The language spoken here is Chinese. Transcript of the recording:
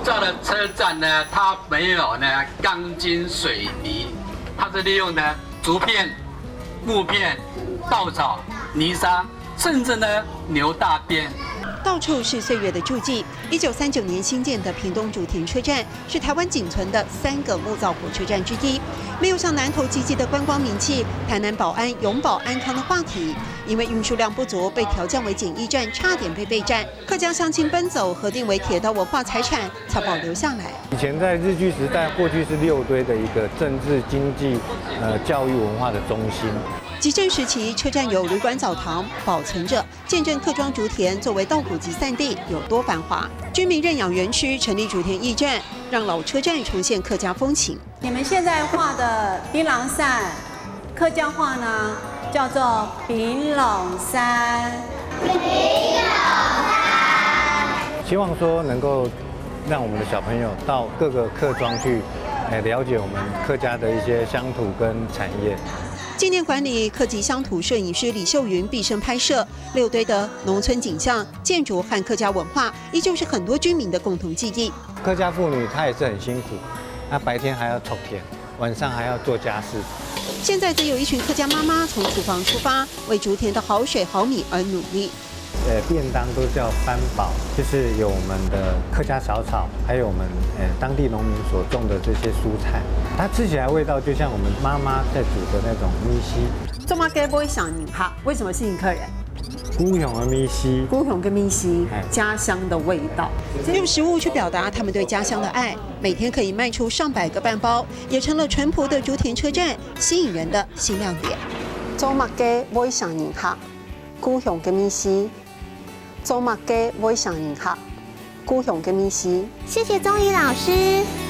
造的车站呢，它没有呢钢筋水泥，它是利用呢竹片、木片、稻草、泥沙，甚至呢牛大便。到处是岁月的足迹。1939年兴建的屏东竹田车站是台湾仅存的3个木造火车站之一，没有像南投积极的观光名气、台南保安永保安康的话题。因为运输量不足，被调降为简易站，差点被备战。客家乡亲奔走，核定为铁道文化财产，才保留下来。以前在日据时代，过去是六堆的一个政治、经济、教育、文化的中心。集镇时期，车站有旅馆、澡堂保存着，见证客庄竹田作为稻谷集散地有多繁华。居民认养园区成立竹田驿站，让老车站重现客家风情。你们现在画的槟榔扇，客家话呢叫做槟榔山。希望说能够让我们的小朋友到各个客庄去，了解我们客家的一些乡土跟产业。纪念馆里，客籍乡土摄影师李秀云毕生拍摄6堆的农村景象、建筑和客家文化，依旧是很多居民的共同记忆。客家妇女她也是很辛苦，她白天还要种田，晚上还要做家事。现在则有一群客家妈妈从厨房出发，为竹田的好水好米而努力。便当都叫番宝，就是有我们的客家小炒，还有我们当地农民所种的这些蔬菜，它吃起来味道就像我们妈妈在煮的那种米稀。这么该不会想你哈？为什么吸引客人？孤雄的米稀，孤雄跟米稀，家乡的味道，用食物去表达他们对家乡的爱。每天可以卖出上百个半包，也成了淳朴的竹田车站吸引人的新亮点。周末该不会想你哈？孤雄跟米稀。周末嘅每上年客，孤雄嘅米絲。谢谢宗宇老师。